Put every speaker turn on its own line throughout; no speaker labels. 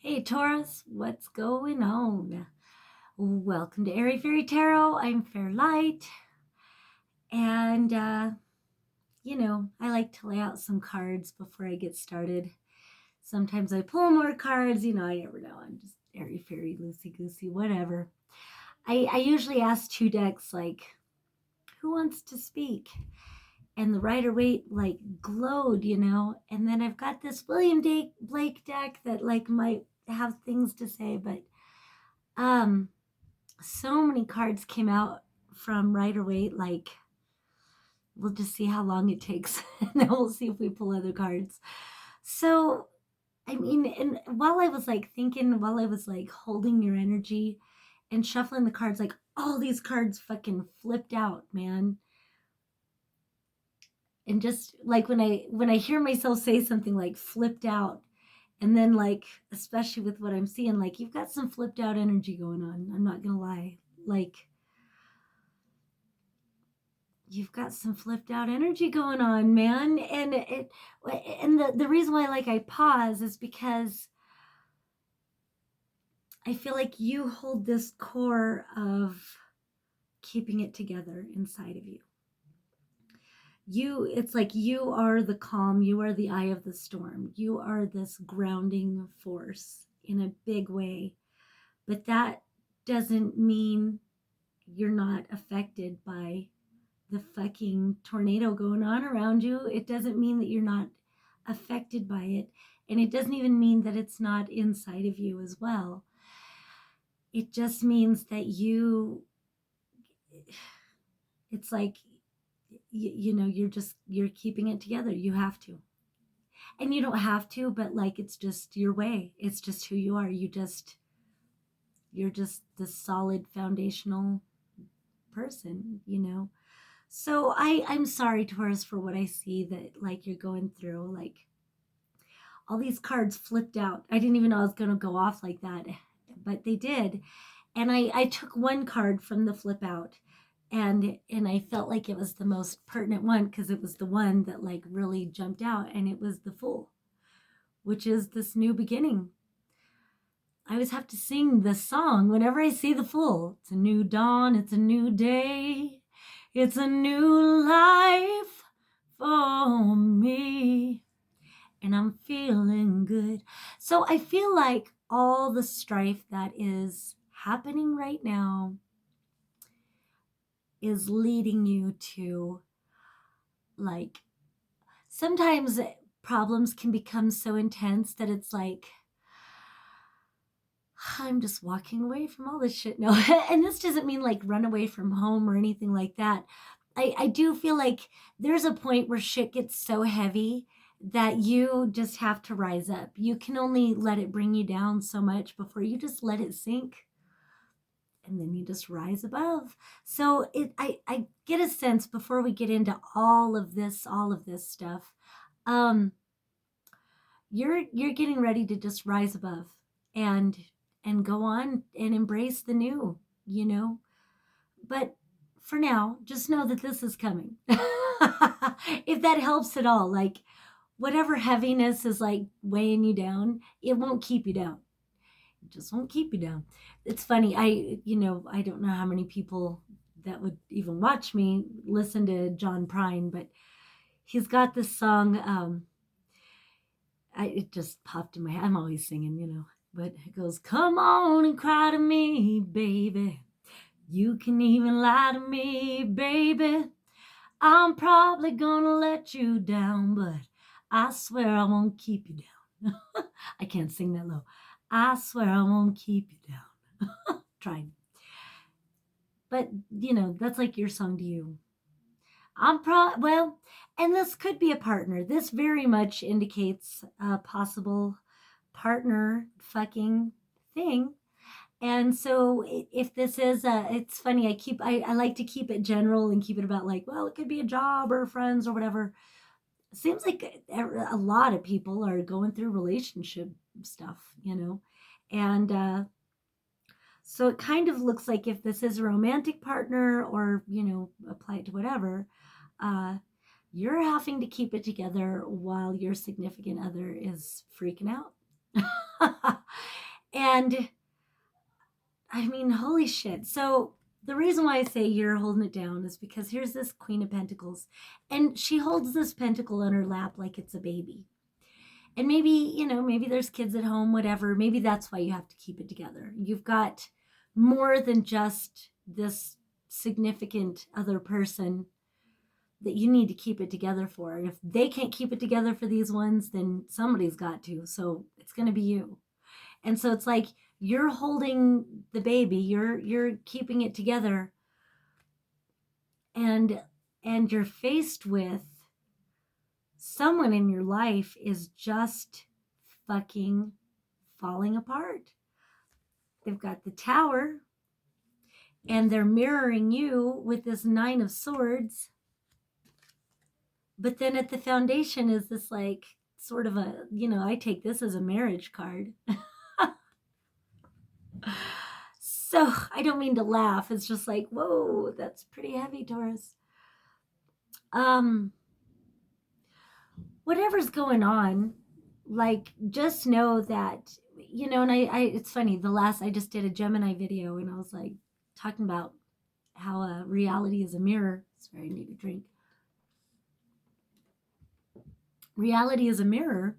Hey Taurus, what's going on? Welcome to Airy Fairy Tarot. I'm Fairlight, and I like to lay out some cards before I get started. Sometimes I pull more cards, I never know. I'm just airy fairy, loosey goosey, whatever. I usually ask two decks like, who wants to speak? And the Rider-Waite like glowed, and then I've got this William Blake deck that like might have things to say, but um so many cards came out from Rider-Waite. Like, we'll just see how long it takes, and then we'll see if we pull other cards. So, I mean, and while I was like thinking, while I was like holding your energy and shuffling the cards, like all these cards fucking flipped out, man. And just like when I hear myself say something like flipped out, and then like especially with what I'm seeing, like you've got some flipped out energy going on. I'm not gonna lie, like you've got some flipped out energy going on, man. And the reason why like I pause is because I feel like you hold this core of keeping it together inside of you. It's like you are the calm, you are the eye of the storm, you are this grounding force in a big way. But that doesn't mean you're not affected by the fucking tornado going on around you. It doesn't mean that you're not affected by it. And it doesn't even mean that it's not inside of you as well. It just means that it's like, you're keeping it together. You have to. And you don't have to, but like, it's just your way. It's just who you are. You're just the solid foundational person. So I'm sorry, Taurus, for what I see that like you're going through. Like all these cards flipped out. I didn't even know I was going to go off like that, but they did. And I took one card from the flip out, and I felt like it was the most pertinent one because it was the one that like really jumped out, and it was the Fool, which is this new beginning. I always have to sing this song whenever I see the Fool. It's a new dawn, it's a new day, it's a new life for me, and I'm feeling good. So I feel like all the strife that is happening right now is leading you to, like, sometimes problems can become so intense that it's like, I'm just walking away from all this shit. No, and this doesn't mean like run away from home or anything like that. I do feel like there's a point where shit gets so heavy that you just have to rise up. You can only let it bring you down so much before you just let it sink, and then you just rise above. So I get a sense before we get into all of this stuff. Um, you're getting ready to just rise above and go on and embrace the new. But for now, just know that this is coming. If that helps at all, like whatever heaviness is like weighing you down, it won't keep you down. It just won't keep you down. It's funny. I don't know how many people that would even watch me listen to John Prine, but he's got this song. It just popped in my head. I'm always singing, but it goes, "Come on and cry to me, baby. You can even lie to me, baby. I'm probably gonna let you down, but I swear I won't keep you down." I can't sing that low. "I swear I won't keep you down." Tried. But, that's like your song to you. Well, and this could be a partner. This very much indicates a possible partner fucking thing. And so if this is it's funny, I like to keep it general and keep it about like, well, it could be a job or friends or whatever. It seems like a lot of people are going through relationship stuff. And so it kind of looks like if this is a romantic partner or, apply it to whatever, uh, you're having to keep it together while your significant other is freaking out. And I mean, holy shit. So the reason why I say you're holding it down is because here's this Queen of Pentacles, and she holds this pentacle on her lap like it's a baby. And maybe, you know, maybe there's kids at home, whatever. Maybe that's why you have to keep it together. You've got more than just this significant other person that you need to keep it together for. And if they can't keep it together for these ones, then somebody's got to. So it's going to be you. And so it's like you're holding the baby, you're keeping it together, and you're faced with someone in your life is just fucking falling apart. They've got the Tower, and they're mirroring you with this Nine of Swords. But then at the foundation is this like sort of a, you know, I take this as a marriage card. So I don't mean to laugh. It's just like, whoa, that's pretty heavy, Taurus. Whatever's going on, like, just know that, you know, and I it's funny, I just did a Gemini video, and I was like talking about how reality is a mirror. Sorry, I need a drink. Reality is a mirror.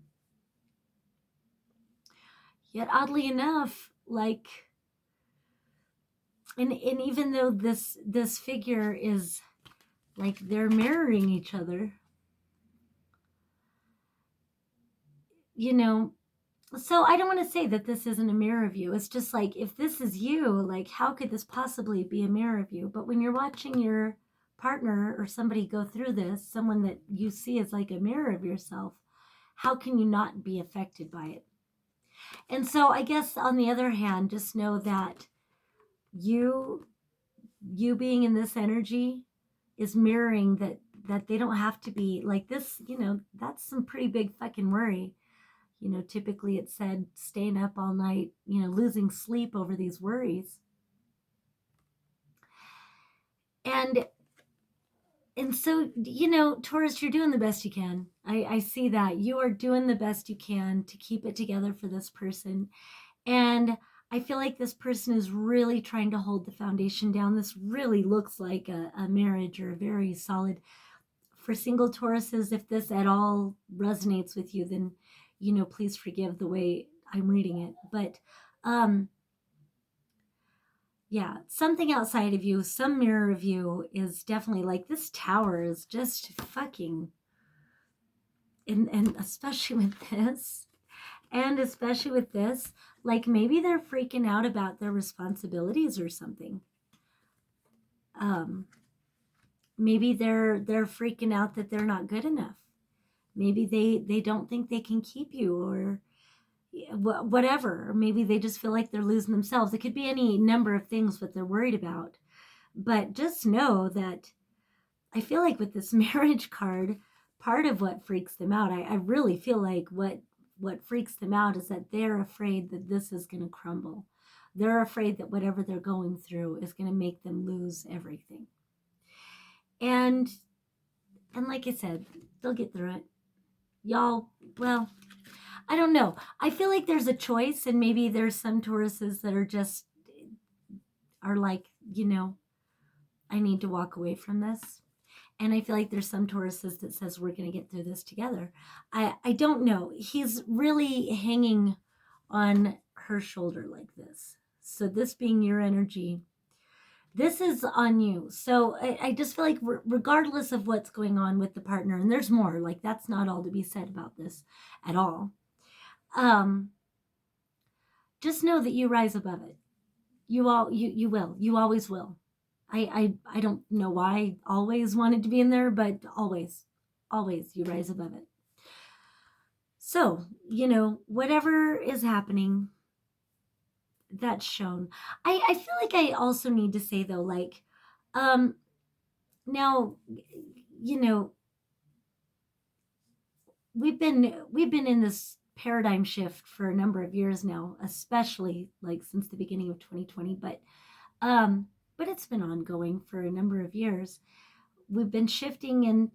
Yet oddly enough, like, and even though this figure is like they're mirroring each other, you know, so I don't want to say that this isn't a mirror of you. It's just like, if this is you, like, how could this possibly be a mirror of you? But when you're watching your partner or somebody go through this, someone that you see as like a mirror of yourself, how can you not be affected by it? And so I guess on the other hand, just know that you being in this energy is mirroring that they don't have to be like this, you know. That's some pretty big fucking worry. You know, typically it said staying up all night, you know, losing sleep over these worries. And so, you know, Taurus, you're doing the best you can. I see that. You are doing the best you can to keep it together for this person. And I feel like this person is really trying to hold the foundation down. This really looks like a marriage, or a very solid. For single Tauruses, if this at all resonates with you, then, you know, please forgive the way I'm reading it. But yeah, something outside of you, some mirror of you is definitely like, this Tower is just fucking, and especially with this, like, maybe they're freaking out about their responsibilities or something. Maybe they're freaking out that they're not good enough. Maybe they don't think they can keep you, or whatever. Or maybe they just feel like they're losing themselves. It could be any number of things what they're worried about. But just know that I feel like with this marriage card, part of what freaks them out, I really feel like what freaks them out is that they're afraid that this is going to crumble. They're afraid that whatever they're going through is going to make them lose everything. And like I said, they'll get through it. Y'all, well, I don't know. I feel like there's a choice, and maybe there's some Tauruses that are like, you know, I need to walk away from this. And I feel like there's some Tauruses that says we're going to get through this together. I don't know. He's really hanging on her shoulder like this. So this being your energy, this is on you. So I just feel like regardless of what's going on with the partner, and there's more, like, that's not all to be said about this at all. Just know that you rise above it. You will. You always will. I don't know why I always wanted to be in there, but always you rise above it. So, you know, whatever is happening, that's shown. I feel like I also need to say though, like, now, you know, we've been in this paradigm shift for a number of years now, especially like since the beginning of 2020, but it's been ongoing for a number of years. We've been shifting,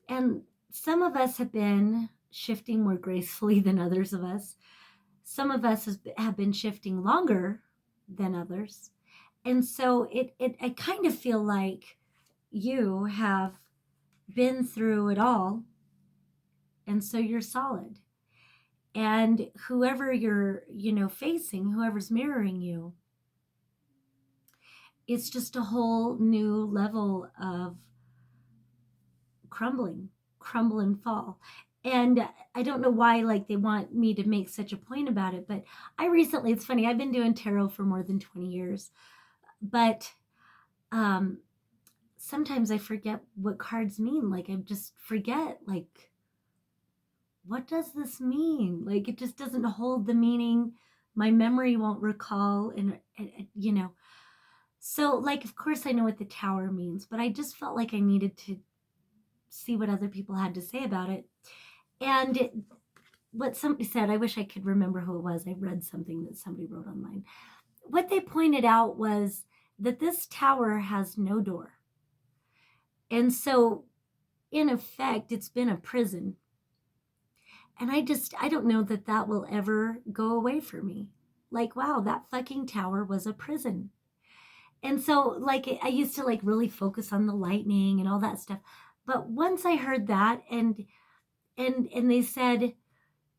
and some of us have been shifting more gracefully than others of us. some of us have been shifting longer than others. And so I kind of feel like you have been through it all. And so you're solid. And whoever you're, facing, whoever's mirroring you, it's just a whole new level of crumble and fall. And I don't know why, like, they want me to make such a point about it, but it's funny, I've been doing tarot for more than 20 years, but sometimes I forget what cards mean. Like, I just forget, like, what does this mean? Like, it just doesn't hold the meaning. My memory won't recall, and so, like, of course I know what the Tower means, but I just felt like I needed to see what other people had to say about it. And what somebody said, I wish I could remember who it was. I read something that somebody wrote online. What they pointed out was that this tower has no door. And so, in effect, it's been a prison. And I don't know that will ever go away for me. Like, wow, that fucking tower was a prison. And so, like, I used to, like, really focus on the lightning and all that stuff. But once I heard that, and they said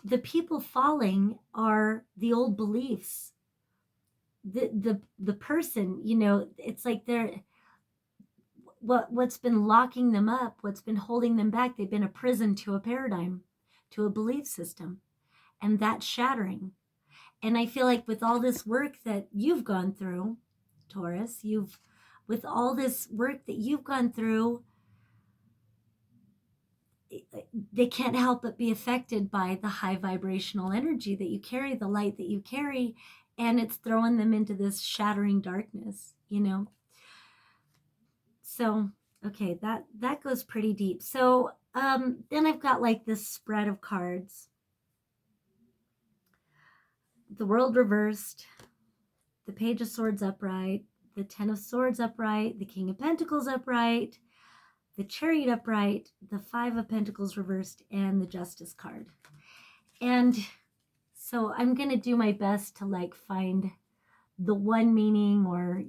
the people falling are the old beliefs. The person, it's like they're what's been locking them up, what's been holding them back. They've been a prison to a paradigm, to a belief system, and that's shattering. And I feel like with all this work that you've gone through, Taurus, with all this work that you've gone through, they can't help but be affected by the high vibrational energy that you carry, the light that you carry, and it's throwing them into this shattering darkness, So, okay, that goes pretty deep. So, then I've got like this spread of cards. The World reversed, the Page of Swords upright, the Ten of Swords upright, the King of Pentacles upright, the Chariot upright, the Five of Pentacles reversed, and the Justice card. And so I'm going to do my best to, like, find the one meaning, or,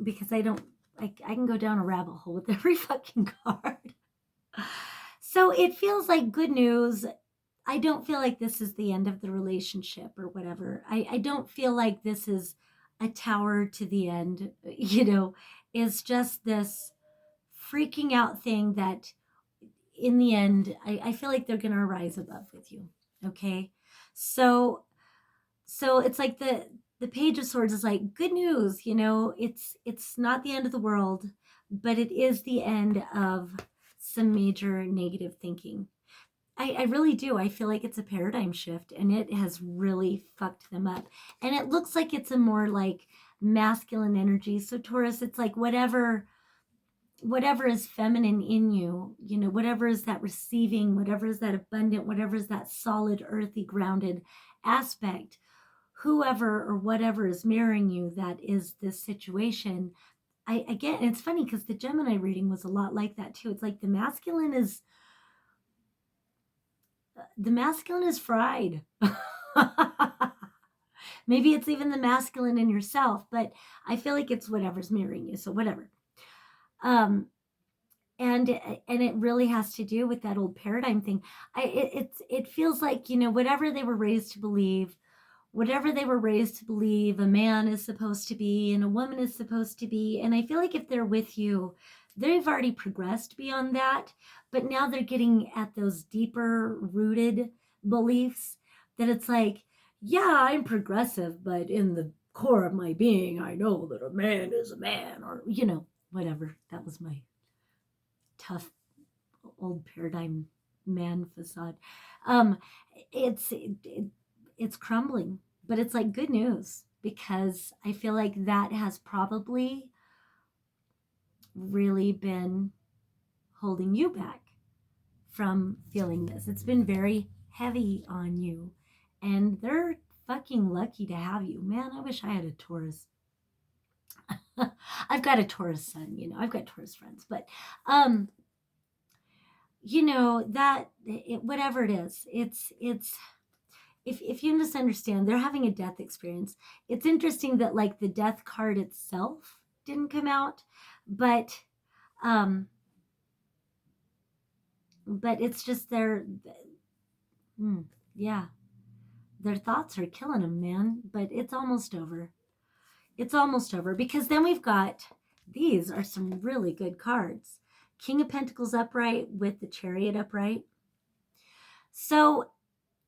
because I can go down a rabbit hole with every fucking card. So it feels like good news. I don't feel like this is the end of the relationship or whatever. I don't feel like this is a tower to the end, It's just this freaking out thing that in the end, I feel like they're going to rise above with you. Okay. So it's like the Page of Swords is like good news, it's not the end of the world, but it is the end of some major negative thinking. I really do. I feel like it's a paradigm shift, and it has really fucked them up. And it looks like it's a more like masculine energy. So Taurus, it's like whatever is feminine in you, whatever is that receiving, whatever is that abundant, whatever is that solid, earthy, grounded aspect, whoever or whatever is mirroring you, that is this situation. Again, it's funny because the Gemini reading was a lot like that too. It's like the masculine is fried. Maybe it's even the masculine in yourself, but I feel like it's whatever's mirroring you. So whatever. And it really has to do with that old paradigm thing. It feels like, whatever they were raised to believe, a man is supposed to be and a woman is supposed to be. And I feel like if they're with you, they've already progressed beyond that, but now they're getting at those deeper rooted beliefs that it's like, yeah, I'm progressive, but in the core of my being, I know that a man is a man, or, whatever. That was my tough old paradigm man facade. It's crumbling, but it's like good news, because I feel like that has probably really been holding you back from feeling this. It's been very heavy on you, and they're fucking lucky to have you. Man, I wish I had a Taurus. I've got a Taurus son, I've got Taurus friends, but that whatever it is, if you just understand, they're having a death experience. It's interesting that like the death card itself didn't come out, but um it's just yeah, their thoughts are killing them, man. But it's almost over. It's almost over, because then we've got, these are some really good cards. King of Pentacles upright with the Chariot upright. So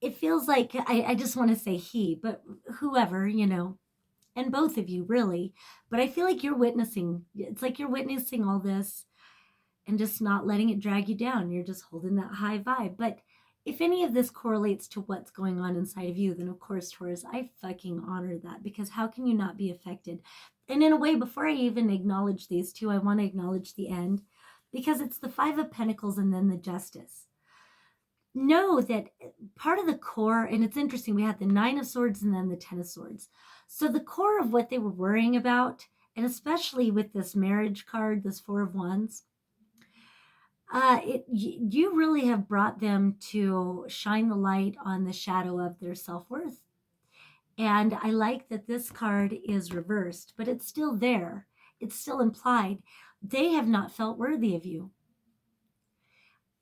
it feels like, I just want to say he, but whoever, and both of you really, but I feel like it's like you're witnessing all this and just not letting it drag you down. You're just holding that high vibe. But if any of this correlates to what's going on inside of you, then of course, Taurus, I fucking honor that, because how can you not be affected? And in a way, before I even acknowledge these two, I want to acknowledge the end, because it's the Five of Pentacles and then the Justice. Know that part of the core, and it's interesting, we had the Nine of Swords and then the Ten of Swords. So the core of what they were worrying about, and especially with this marriage card, this Four of Wands, you really have brought them to shine the light on the shadow of their self-worth. And I like that this card is reversed, but it's still there. It's still implied. They have not felt worthy of you.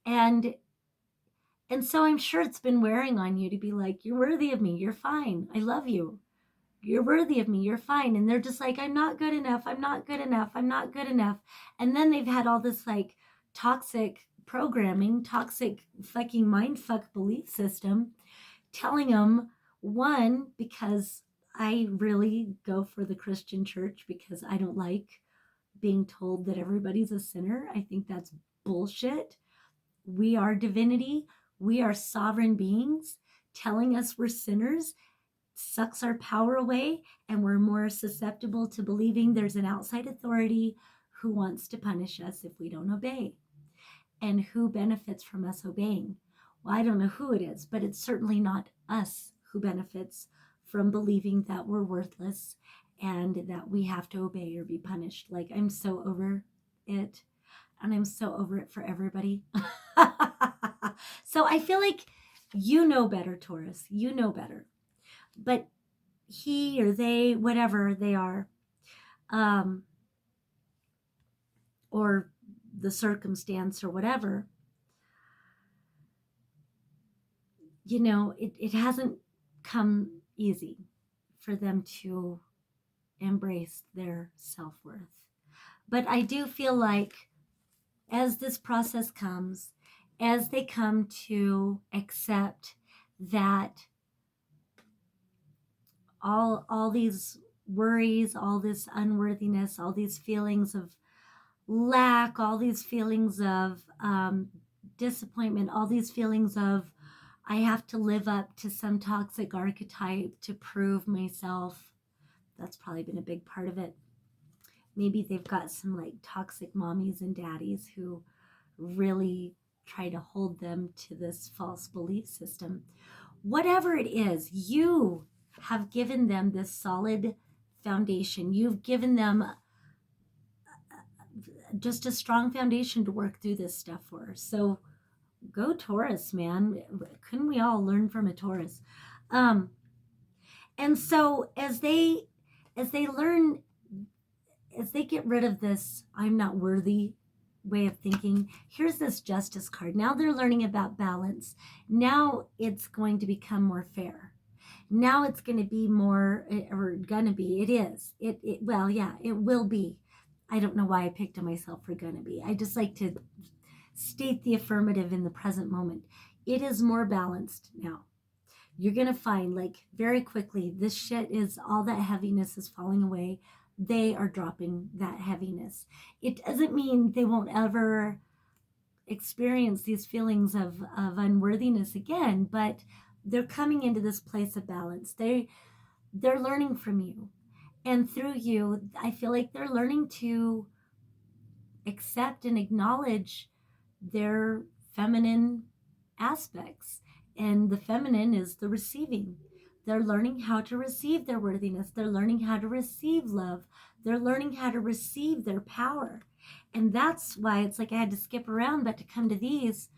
And so I'm sure it's been wearing on you to be like, you're worthy of me. You're fine. I love you. You're worthy of me. You're fine. And they're just like, I'm not good enough. I'm not good enough. I'm not good enough. And then they've had all this like toxic programming, toxic fucking mindfuck belief system telling them, one, because I really go for the Christian church because I don't like being told that everybody's a sinner. I think that's bullshit. We are divinity. We are sovereign beings. Telling us we're sinners sucks our power away, and we're more susceptible to believing there's an outside authority who wants to punish us if we don't obey. And who benefits from us obeying? Well, I don't know who it is, but it's certainly not us who benefits from believing that we're worthless and that we have to obey or be punished. Like, I'm so over it, and I'm so over it for everybody. So I feel like you know better, Taurus. You know better. But he or they, whatever they are, or the circumstance or whatever, it hasn't come easy for them to embrace their self-worth. But I do feel like as this process comes, as they come to accept that all these worries, all this unworthiness, all these feelings of lack, all these feelings of disappointment, all these feelings of I have to live up to some toxic archetype to prove myself. That's probably been a big part of it. Maybe they've got some like toxic mommies and daddies who really try to hold them to this false belief system. Whatever it is, you have given them this solid foundation. You've given them just a strong foundation to work through this stuff for. So go Taurus, man. Couldn't we all learn from a Taurus? And so as they learn, as they get rid of this I'm not worthy way of thinking, here's this Justice card. Now they're learning about balance. Now it's going to become more fair. Now it's going to be more, or gonna be, it is. Well, yeah, it will be. I don't know why I picked on myself for gonna be. I just like to state the affirmative in the present moment. It is more balanced now. You're going to find like very quickly, this shit is, all that heaviness is falling away. They are dropping that heaviness. It doesn't mean they won't ever experience these feelings of unworthiness again, but they're coming into this place of balance. They're learning from you. And through you, I feel like they're learning to accept and acknowledge their feminine aspects. And the feminine is the receiving. They're learning how to receive their worthiness. They're learning how to receive love. They're learning how to receive their power. And that's why it's like I had to skip around, but to come to these,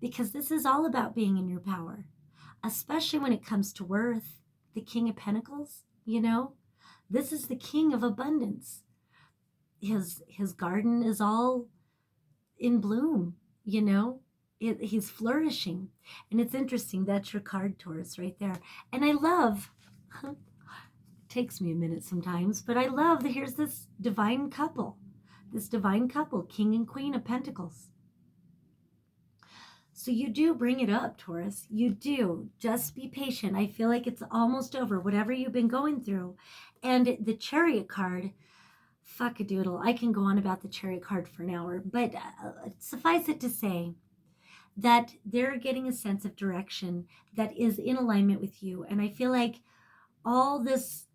because this is all about being in your power. especially when it comes to worth. The King of Pentacles, this is the king of abundance. His garden is all in bloom, he's flourishing. And it's interesting, that's your card, Taurus, right there. And I love, it takes me a minute sometimes, but I love that here's this divine couple, King and Queen of Pentacles. So you do bring it up, Taurus. You do. Just be patient. I feel like it's almost over, whatever you've been going through. And the Chariot card, fuck a doodle. I can go on about the Chariot card for an hour, but suffice it to say that they're getting a sense of direction that is in alignment with you. And I feel like all this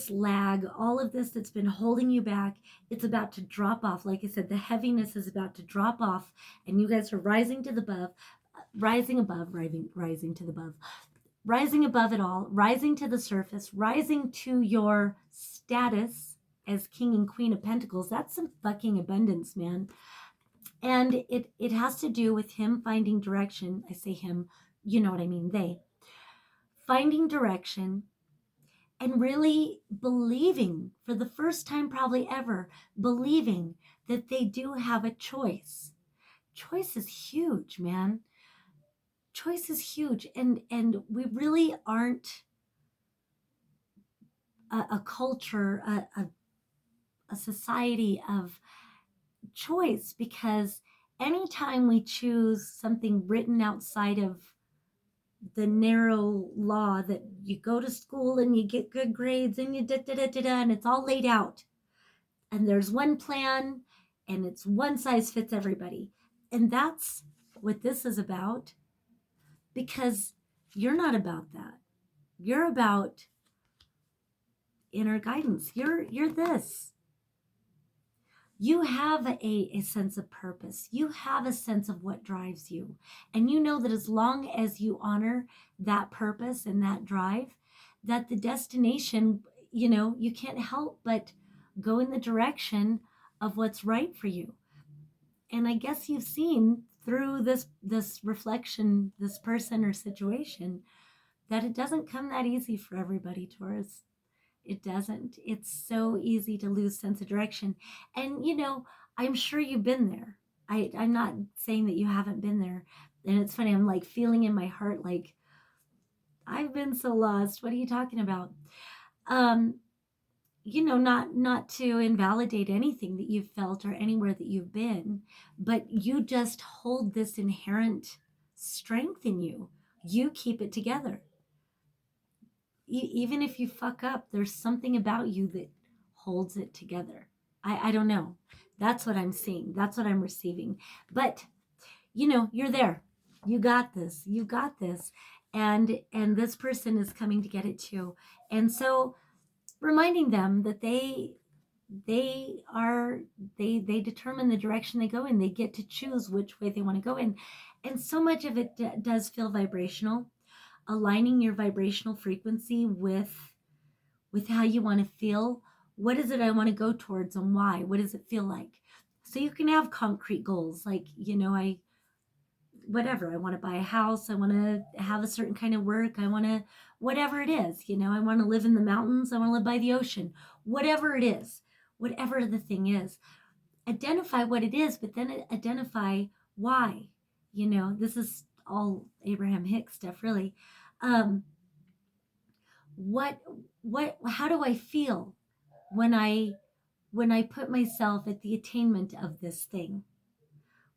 lag, all of this that's been holding you back, it's about to drop off. Like I said, the heaviness is about to drop off, and you guys are rising to the above, rising above it all, rising to the surface, rising to your status as King and Queen of Pentacles. That's some fucking abundance, man. And it has to do with him finding direction. I say him, you know what I mean, they. Finding direction and really believing, for the first time probably ever, believing that they do have a choice. Choice is huge, man. Choice is huge. And we really aren't a culture, a society of choice, because anytime we choose something written outside of the narrow law that you go to school and you get good grades and you and it's all laid out, and there's one plan and it's one size fits everybody. And that's what this is about, because you're not about that. You're about inner guidance. You're this. You have a sense of purpose. You have a sense of what drives you. And you know that as long as you honor that purpose and that drive, that the destination, you can't help but go in the direction of what's right for you. And I guess you've seen through this reflection, this person or situation, that it doesn't come that easy for everybody, Taurus. It doesn't. It's so easy to lose sense of direction. And, I'm sure you've been there. I'm not saying that you haven't been there. And it's funny, I'm like feeling in my heart, like, I've been so lost. What are you talking about? Not to invalidate anything that you've felt or anywhere that you've been, but you just hold this inherent strength in you. You keep it together. Even if you fuck up, there's something about you that holds it together. I don't know. That's what I'm seeing. That's what I'm receiving. But, you're there. You got this. You got this. And this person is coming to get it too. And so reminding them that they determine the direction they go in. They get to choose which way they want to go in. And so much of it does feel vibrational. Aligning your vibrational frequency with how you want to feel. What is it I want to go towards and why? What does it feel like? So you can have concrete goals, like, I want to buy a house. I want to have a certain kind of work. I want to, whatever it is, I want to live in the mountains. I want to live by the ocean, whatever it is, whatever the thing is, identify what it is, but then identify why. This is all Abraham Hicks stuff, really. How do I feel when I put myself at the attainment of this thing?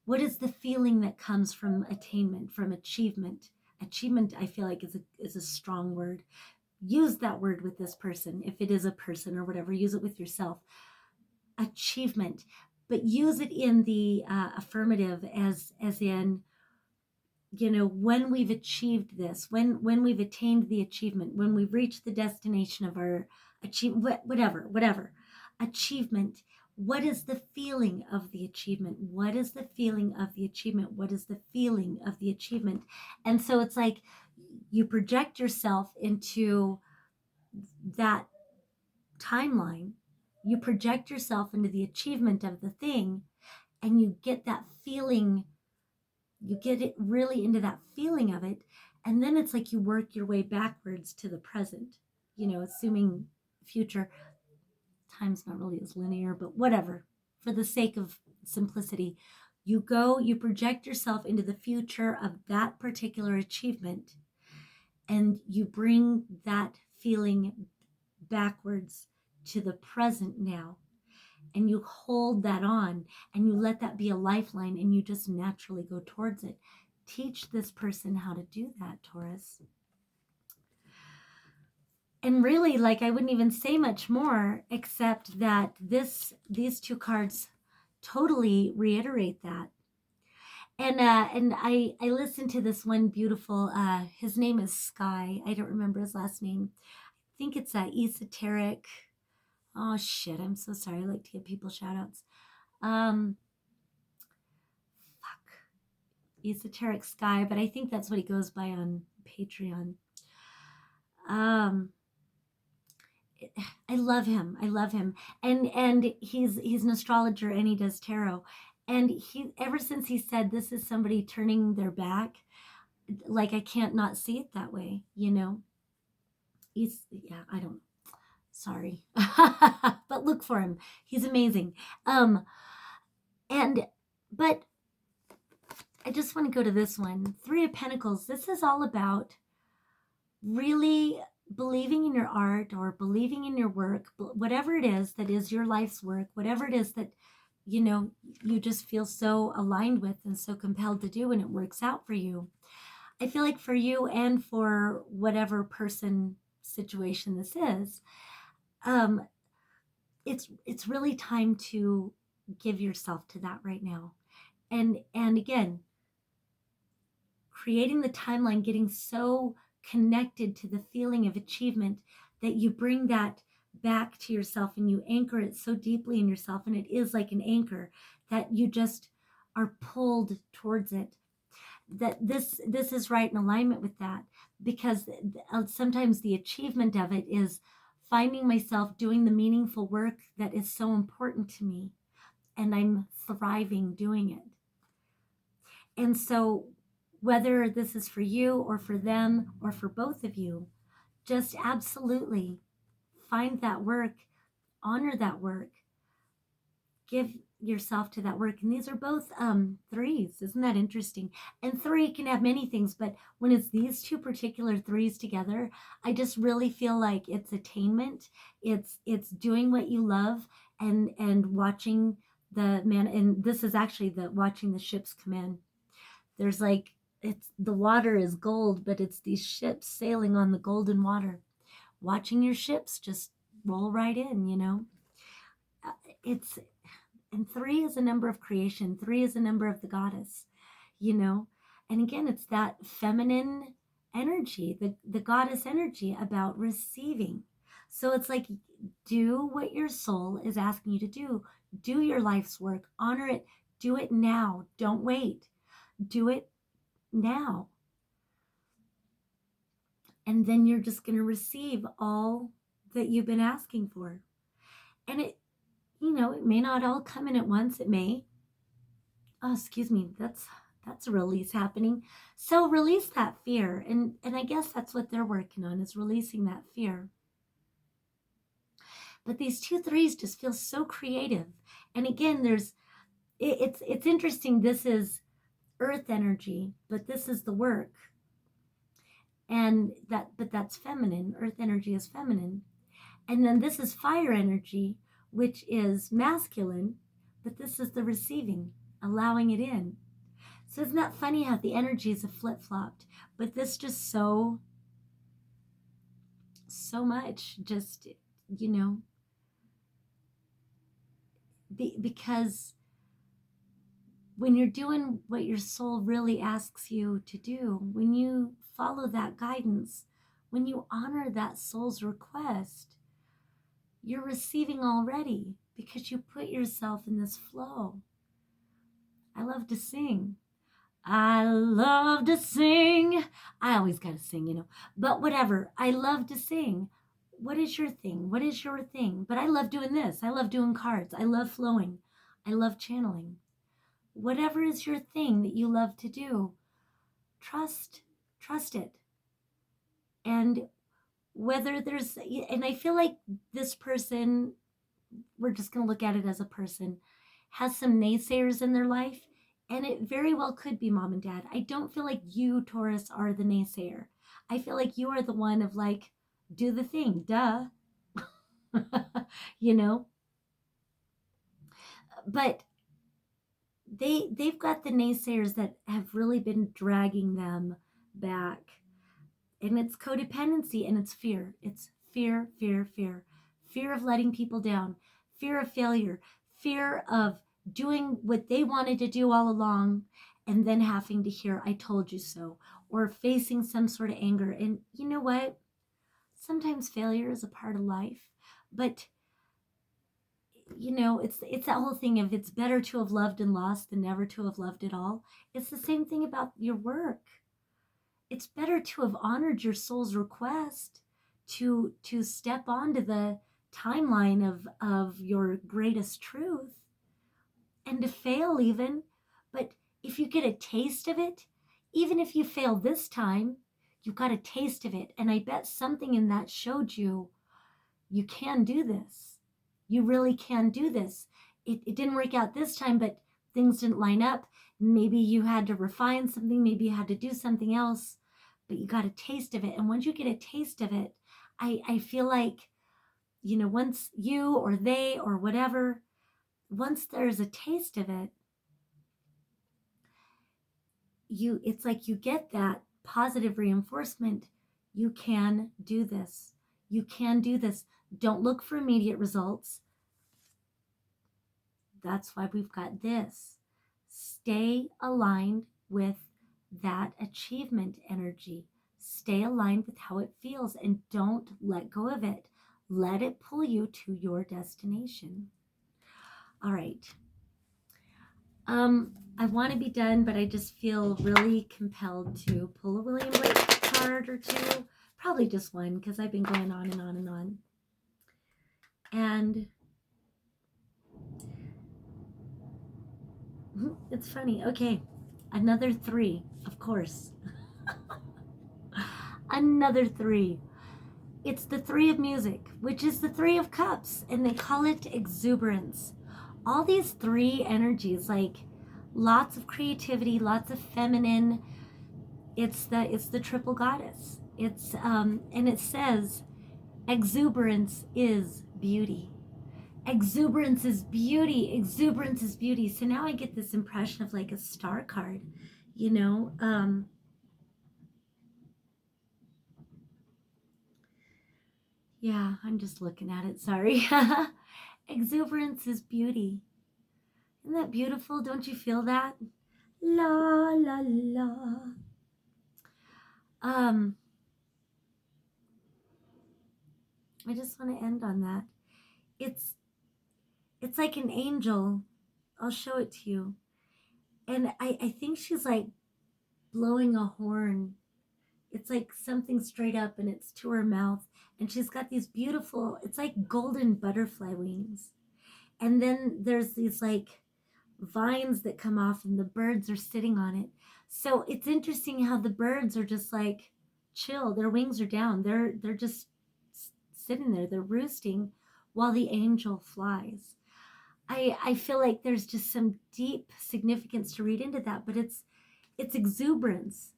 What is the feeling that comes from attainment, from achievement? Achievement, I feel like, is a strong word. Use that word with this person. If it is a person or whatever, use it with yourself. Achievement, but use it in the affirmative, as in, when we've achieved this, when we've attained the achievement, when we've reached the destination of our achievement, whatever achievement. What is the feeling of the achievement? What is the feeling of the achievement? What is the feeling of the achievement? And so it's like you project yourself into that timeline. You project yourself into the achievement of the thing, and you get that feeling. You get it really into that feeling of it. And then it's like you work your way backwards to the present, assuming future time's not really as linear, but whatever, for the sake of simplicity. You project yourself into the future of that particular achievement, and you bring that feeling backwards to the present now. And you hold that on and you let that be a lifeline and you just naturally go towards it. Teach this person how to do that, Taurus. And really, like, I wouldn't even say much more except that these two cards totally reiterate that. And I listened to this one beautiful, his name is Sky. I don't remember his last name. I think it's esoteric. Oh shit, I'm so sorry. I like to give people shout outs. Esoteric Sky, but I think that's what he goes by on Patreon. I love him. I love him. And he's an astrologer and he does tarot. And he, ever since he said this is somebody turning their back, like I can't not see it that way, I don't, sorry. But look for him. He's amazing. But I just want to go to this one. Three of Pentacles. This is all about really believing in your art or believing in your work, whatever it is that is your life's work, whatever it is that, you just feel so aligned with and so compelled to do, and it works out for you. I feel like for you and for whatever person, situation this is, it's really time to give yourself to that right now. And again, creating the timeline, getting so connected to the feeling of achievement that you bring that back to yourself and you anchor it so deeply in yourself, and it is like an anchor that you just are pulled towards it. That this is right in alignment with that, because sometimes the achievement of it is finding myself doing the meaningful work that is so important to me, and I'm thriving doing it. And so whether this is for you or for them or for both of you, just absolutely find that work, honor that work, give yourself to that work. And these are both threes. Isn't that interesting? And three can have many things, but when it's these two particular threes together, I just really feel like it's attainment. It's doing what you love and watching the man. And this is actually the watching the ships come in. There's like, it's the water is gold, but it's these ships sailing on the golden water. Watching your ships just roll right in, and three is a number of creation. Three is a number of the goddess, and again, it's that feminine energy, the goddess energy about receiving. So it's like, do what your soul is asking you to do. Do your life's work, honor it, do it now. Don't wait. Do it now. And then you're just going to receive all that you've been asking for. And it may not all come in at once. It may. Oh, excuse me. That's a release happening. So release that fear. And I guess that's what they're working on, is releasing that fear. But these 2 threes just feel so creative. And again, it's interesting. This is earth energy, but this is the work. But that's feminine. Earth energy is feminine. And then this is fire energy, which is masculine, but this is the receiving, allowing it in. So isn't that funny how the energies have flip-flopped? But this just so much, just, because when you're doing what your soul really asks you to do, when you follow that guidance, when you honor that soul's request, you're receiving already because you put yourself in this flow. I love to sing. I love to sing. I always got to sing, but whatever. I love to sing. What is your thing? What is your thing? But I love doing this. I love doing cards. I love flowing. I love channeling. Whatever is your thing that you love to do, trust trust it. And whether there's, and I feel like this person, we're just going to look at it as a person, has some naysayers in their life. And it very well could be mom and dad. I don't feel like you, Taurus, are the naysayer. I feel like you are the one of like, do the thing, duh. You know? But they've got the naysayers that have really been dragging them back. And it's codependency and it's fear. It's fear, fear, fear. Fear of letting people down, fear of failure, fear of doing what they wanted to do all along and then having to hear, I told you so, or facing some sort of anger. And you know what? Sometimes failure is a part of life, but you know, it's that whole thing of it's better to have loved and lost than never to have loved at all. It's the same thing about your work. It's better to have honored your soul's request to step onto the timeline of your greatest truth and to fail even. But if you get a taste of it, even if you fail this time, you got a taste of it. And I bet something in that showed you you can do this. You really can do this. It didn't work out this time, but things didn't line up. Maybe you had to refine something. Maybe you had to do something else, but you got a taste of it. And once you get a taste of it, I feel like, you know, once you or they or whatever, once there's a taste of it, it's like you get that positive reinforcement. You can do this. You can do this. Don't look for immediate results. That's why we've got this. Stay aligned with that achievement energy. Stay aligned with how it feels and don't let go of it. Let it pull you to your destination. All right. I want to be done, but I just feel really compelled to pull a William Blake card or two. Probably just one because I've been going on and on and on. And it's funny. Okay, another 3, of course. Another 3. It's the 3 of music, which is the 3 of cups, and they call it exuberance. All these 3 energies, like lots of creativity, lots of feminine. It's the triple goddess. It's and it says exuberance is beauty. Exuberance is beauty. Exuberance is beauty. So now I get this impression of like a star card, you know. Yeah, I'm just looking at it. Sorry. Exuberance is beauty. Isn't that beautiful? Don't you feel that? La la la. I just want to end on that. It's it's like an angel. I'll show it to you. And I think she's like blowing a horn. It's like something straight up and it's to her mouth. And she's got these beautiful, it's like golden butterfly wings. And then there's these like vines that come off and the birds are sitting on it. So it's interesting how the birds are just like chill. Their wings are down. They're just sitting there. They're roosting while the angel flies. I feel like there's just some deep significance to read into that, but it's exuberance.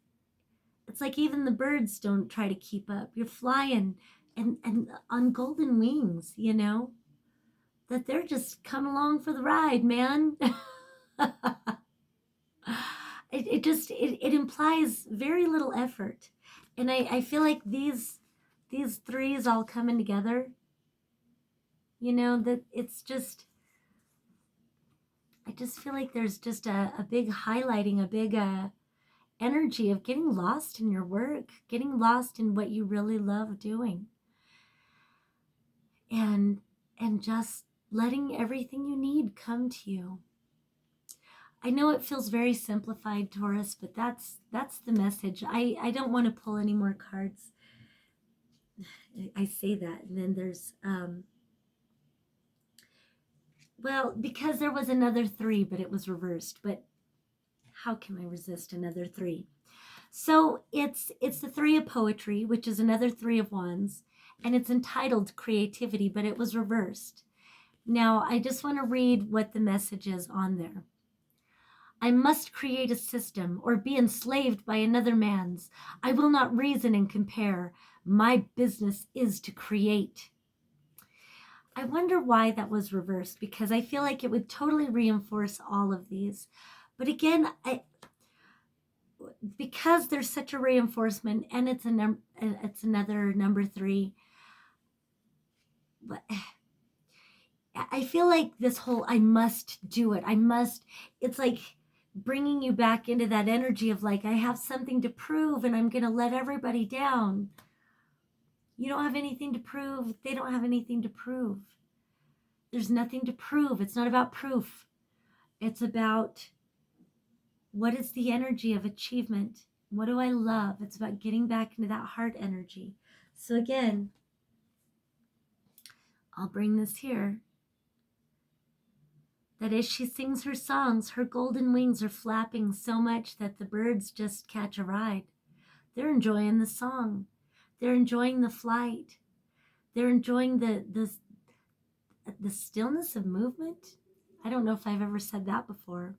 It's like even the birds don't try to keep up. You're flying and on golden wings, you know, that they're just come along for the ride, man. It implies very little effort. And I feel like these 3s all coming together, you know, that it's just, I just feel like there's just a big highlighting, a big energy of getting lost in your work, getting lost in what you really love doing. And just letting everything you need come to you. I know it feels very simplified, Taurus, but that's the message. I don't want to pull any more cards. I say that, and then there's well, because there was another 3, but it was reversed. But how can I resist another 3? So it's the Three of Poetry, which is another Three of Wands, and it's entitled Creativity, but it was reversed. Now, I just want to read what the message is on there. I must create a system or be enslaved by another man's. I will not reason and compare. My business is to create. I wonder why that was reversed, because I feel like it would totally reinforce all of these. But again, because there's such a reinforcement, and it's another number 3. But I feel like this whole I must do it. It's like bringing you back into that energy of like, I have something to prove and I'm going to let everybody down. You don't have anything to prove. They don't have anything to prove. There's nothing to prove. It's not about proof. It's about what is the energy of achievement? What do I love? It's about getting back into that heart energy. So again, I'll bring this here. That as she sings her songs, her golden wings are flapping so much that the birds just catch a ride. They're enjoying the song. They're enjoying the flight. They're enjoying the stillness of movement. I don't know if I've ever said that before.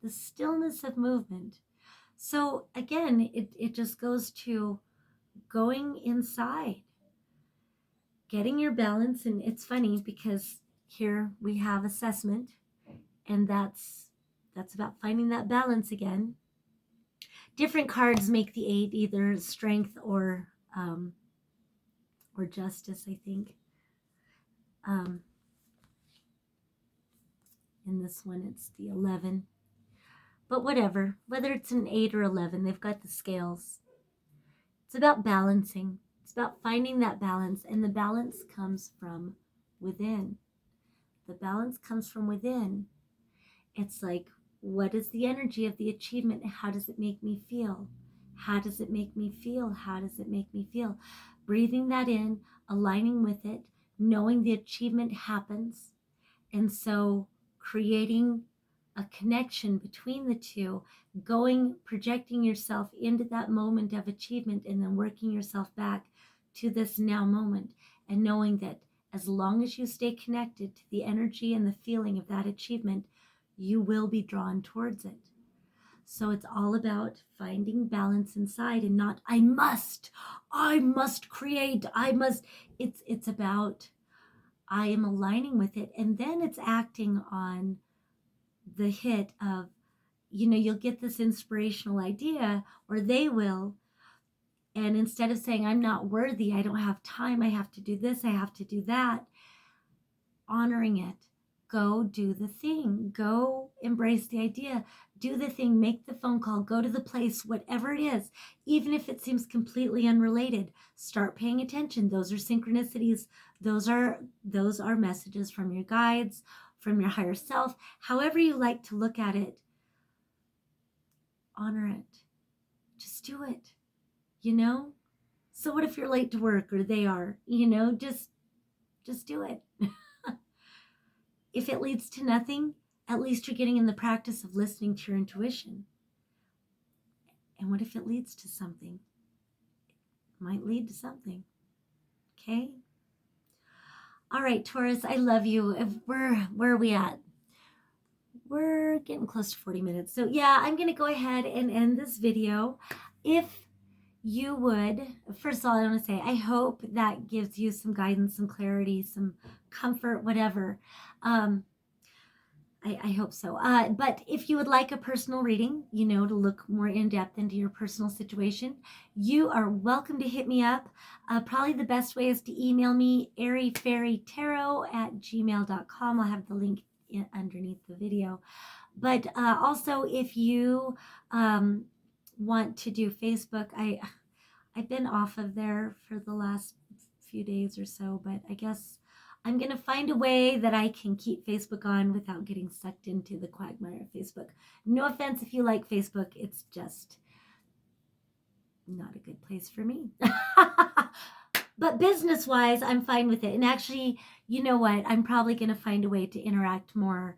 The stillness of movement. So again, it just goes to going inside, getting your balance. And it's funny because here we have assessment, and that's about finding that balance again. Different cards make the 8, either strength or justice, I think. In this one, it's the 11. But whatever, whether it's an 8 or 11, they've got the scales. It's about balancing. It's about finding that balance, and the balance comes from within. The balance comes from within. It's like, what is the energy of the achievement? How does it make me feel? How does it make me feel? How does it make me feel? Breathing that in, aligning with it, knowing the achievement happens. And so creating a connection between the two, projecting yourself into that moment of achievement, and then working yourself back to this now moment, and knowing that as long as you stay connected to the energy and the feeling of that achievement, you will be drawn towards it. So it's all about finding balance inside, and not, I must create, it's about, I am aligning with it. And then it's acting on the hit of, you'll get this inspirational idea, or they will. And instead of saying, I'm not worthy, I don't have time, I have to do this, I have to do that, honoring it. Go do the thing. Go embrace the idea. Do the thing. Make the phone call. Go to the place, whatever it is. Even if it seems completely unrelated, start paying attention. Those are synchronicities. Those are messages from your guides, from your higher self. However you like to look at it, honor it. Just do it. So what if you're late to work, or they are? Just do it. If it leads to nothing, at least you're getting in the practice of listening to your intuition. And what if it leads to something? It might lead to something. Okay? All right, Taurus, I love you. Where are we at? We're getting close to 40 minutes. So yeah, I'm going to go ahead and end this video. If you would, first of all, I want to say, I hope that gives you some guidance, some clarity, some comfort, whatever. I hope so. But if you would like a personal reading, to look more in depth into your personal situation, you are welcome to hit me up. Probably the best way is to email me, airyfairytarot@gmail.com. I'll have the link underneath the video. But also, if you want to do Facebook, I've been off of there for the last few days or so, but I guess I'm going to find a way that I can keep Facebook on without getting sucked into the quagmire of Facebook. No offense if you like Facebook, it's just not a good place for me. But business-wise, I'm fine with it. And actually, you know what? I'm probably going to find a way to interact more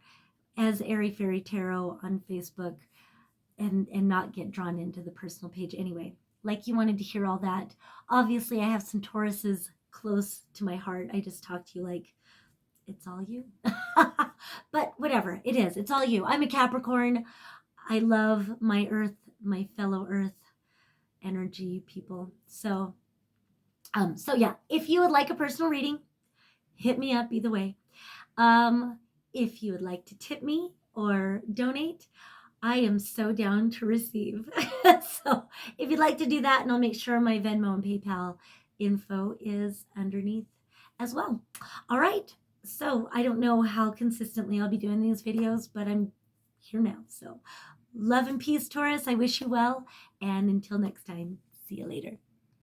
as Airy Fairy Tarot on Facebook. and not get drawn into the personal page anyway. Like you wanted to hear all that. Obviously, I have some Tauruses close to my heart. I just talked to you like it's all you. But whatever, it is. It's all you. I'm a Capricorn. I love my earth, my fellow earth energy people. So yeah, if you would like a personal reading, hit me up either way. If you would like to tip me or donate, I am so down to receive. So if you'd like to do that, and I'll make sure my Venmo and PayPal info is underneath as well. All right. So I don't know how consistently I'll be doing these videos, but I'm here now. So love and peace, Taurus. I wish you well. And until next time, see you later.